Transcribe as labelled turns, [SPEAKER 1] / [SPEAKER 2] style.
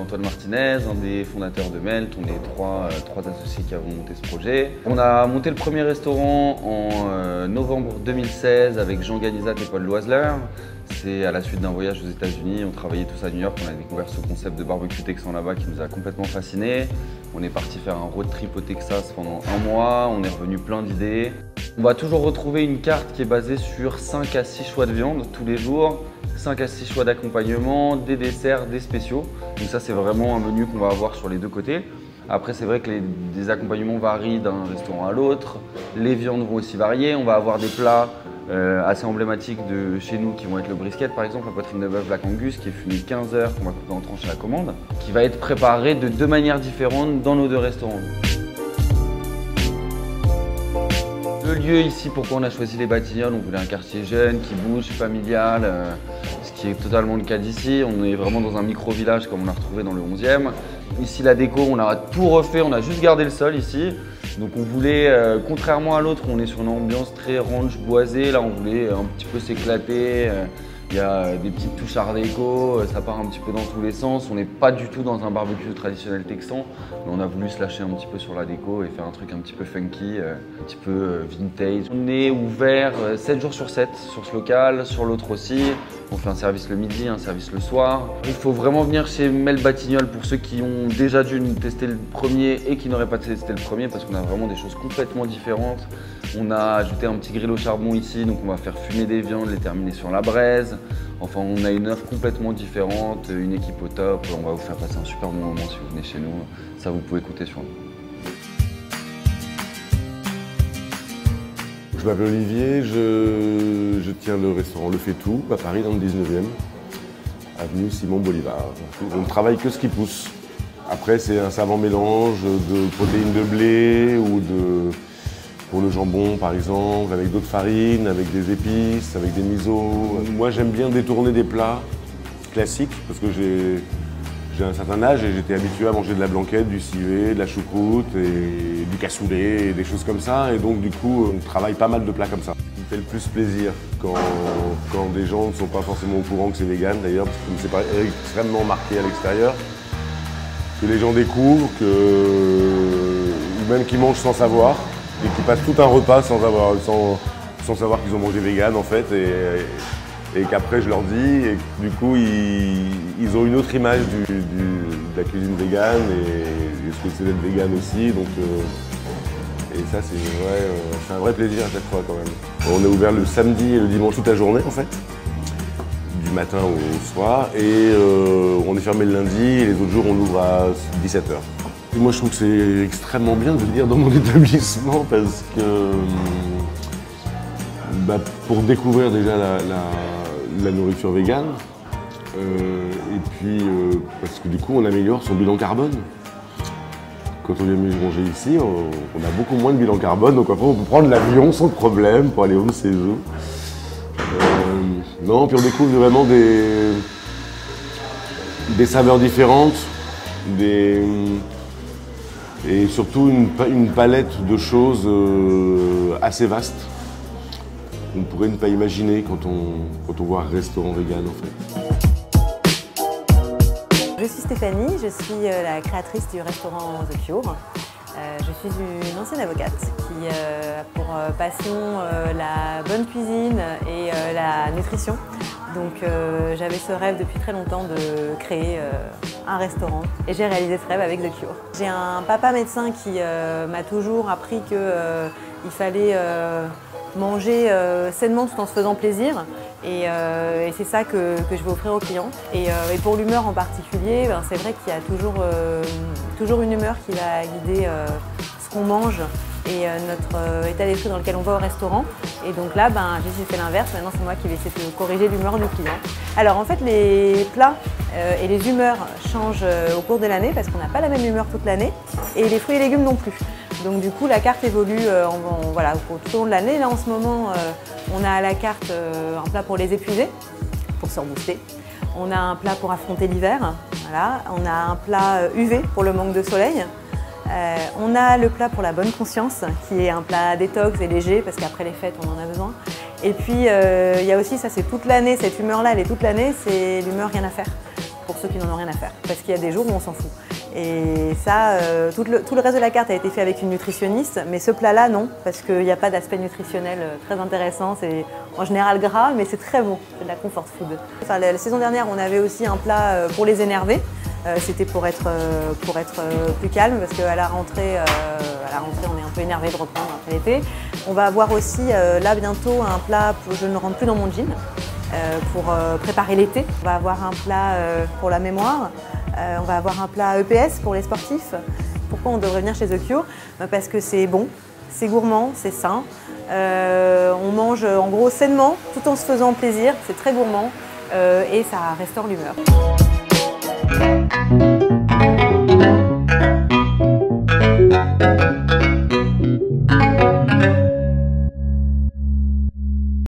[SPEAKER 1] Antoine Martinez, un des fondateurs de Melt. On est trois associés qui avons monté ce projet. On a monté le premier restaurant en novembre 2016 avec Jean Ganizat et Paul Loisler. C'est à la suite d'un voyage aux États-Unis. On travaillait tous à New York. On a découvert ce concept de barbecue texan là-bas qui nous a complètement fascinés. On est parti faire un road trip au Texas pendant un mois. On est revenu plein d'idées. On va toujours retrouver une carte qui est basée sur 5 à 6 choix de viande tous les jours, 5 à 6 choix d'accompagnement, des desserts, des spéciaux. Donc ça, c'est vraiment un menu qu'on va avoir sur les deux côtés. Après, c'est vrai que les accompagnements varient d'un restaurant à l'autre. Les viandes vont aussi varier. On va avoir des plats assez emblématiques de chez nous qui vont être le brisket par exemple, la poitrine de bœuf Black Angus qui est fumée 15 heures, qu'on va couper en tranches à la commande, qui va être préparé de deux manières différentes dans nos deux restaurants. Le lieu ici, pourquoi on a choisi les Batignolles, on voulait un quartier jeune, qui bouge, familial, ce qui est totalement le cas d'ici. On est vraiment dans un micro-village comme on l'a retrouvé dans le 11e. Ici la déco, on a tout refait, on a juste gardé le sol ici. Donc on voulait, contrairement à l'autre, on est sur une ambiance très ranch boisée, là on voulait un petit peu s'éclater. Il y a des petites touches art déco, ça part un petit peu dans tous les sens. On n'est pas du tout dans un barbecue traditionnel texan, mais on a voulu se lâcher un petit peu sur la déco et faire un truc un petit peu funky, un petit peu vintage. On est ouvert 7 jours sur 7 sur ce local, sur l'autre aussi. On fait un service le midi, un service le soir. Il faut vraiment venir chez Melt Batignolles pour ceux qui ont déjà dû tester le premier et qui n'auraient pas testé le premier parce qu'on a vraiment des choses complètement différentes. On a ajouté un petit grill au charbon ici, donc on va faire fumer des viandes, les terminer sur la braise. Enfin, on a une offre complètement différente, une équipe au top. On va vous faire passer un super bon moment si vous venez chez nous. Ça, vous pouvez compter sur nous.
[SPEAKER 2] Je m'appelle Olivier, je tiens le restaurant Le Fait Tout à Paris dans le 19e, avenue Simon Bolivar. On ne travaille que ce qui pousse. Après, c'est un savant mélange de protéines de blé ou pour le jambon par exemple, avec d'autres farines, avec des épices, avec des misos. Moi, j'aime bien détourner des plats classiques parce que j'ai un certain âge et j'étais habitué à manger de la blanquette, du civet, de la choucroute et du cassoulet et des choses comme ça. Et donc du coup, on travaille pas mal de plats comme ça. Il me fait le plus plaisir quand des gens ne sont pas forcément au courant que c'est vegan d'ailleurs, parce que c'est pas extrêmement marqué à l'extérieur. Que les gens découvrent, ou même qu'ils mangent sans savoir, et qu'ils passent tout un repas sans savoir qu'ils ont mangé vegan en fait. Et qu'après je leur dis, et du coup ils ont une autre image de la cuisine végane et ce que c'est d'être végane aussi. Donc, et ça c'est un vrai plaisir à chaque fois quand même. On est ouvert le samedi et le dimanche toute la journée en fait, du matin au soir, et on est fermé le lundi et les autres jours on ouvre à 17 h. Moi je trouve que c'est extrêmement bien de venir dans mon établissement parce que pour découvrir déjà la nourriture végane, et puis parce que du coup on améliore son bilan carbone. Quand on vient manger ici, on a beaucoup moins de bilan carbone, donc après on peut prendre l'avion sans problème pour aller au Cézou. Non, puis on découvre vraiment des saveurs différentes, et surtout une palette de choses assez vaste. On pourrait ne pas imaginer quand on voit un restaurant vegan en fait.
[SPEAKER 3] Je suis Stéphanie, je suis la créatrice du restaurant The Cure. Je suis une ancienne avocate qui a pour passion la bonne cuisine et la nutrition. Donc j'avais ce rêve depuis très longtemps de créer un restaurant et j'ai réalisé ce rêve avec The Cure. J'ai un papa médecin qui m'a toujours appris qu'il fallait manger sainement tout en se faisant plaisir. Et c'est ça que je vais offrir aux clients. Et pour l'humeur en particulier, c'est vrai qu'il y a toujours une humeur qui va guider ce qu'on mange et notre état d'esprit dans lequel on va au restaurant. Et donc là, j'ai fait l'inverse. Maintenant, c'est moi qui vais essayer de corriger l'humeur du client. Alors en fait, les plats et les humeurs changent au cours de l'année parce qu'on n'a pas la même humeur toute l'année. Et les fruits et légumes non plus. Donc du coup, la carte évolue voilà, tout au long de l'année. Là, en ce moment, on a à la carte un plat pour les épuisés, pour se rebooster. On a un plat pour affronter l'hiver. Voilà. On a un plat UV pour le manque de soleil. On a le plat pour la bonne conscience, qui est un plat détox et léger, parce qu'après les fêtes, on en a besoin. Et puis, il y a aussi, ça c'est toute l'année, cette humeur-là, elle est toute l'année, c'est l'humeur rien à faire. pour ceux qui n'en ont rien à faire. Parce qu'il y a des jours où on s'en fout. Et ça, tout le reste de la carte a été fait avec une nutritionniste, mais ce plat-là, non, parce qu'il n'y a pas d'aspect nutritionnel très intéressant. C'est en général gras, mais c'est très bon, c'est de la comfort food. Enfin, la saison dernière, on avait aussi un plat pour les énervés. C'était pour être plus calme, parce qu'à la rentrée, on est un peu énervé de reprendre après l'été. On va avoir aussi là bientôt un plat pour je ne rentre plus dans mon jean pour préparer l'été. On va avoir un plat pour la mémoire. On va avoir un plat EPS pour les sportifs. Pourquoi on devrait venir chez The Cure? Parce que c'est bon, c'est gourmand, c'est sain. On mange en gros sainement tout en se faisant plaisir. C'est très gourmand et ça restaure l'humeur.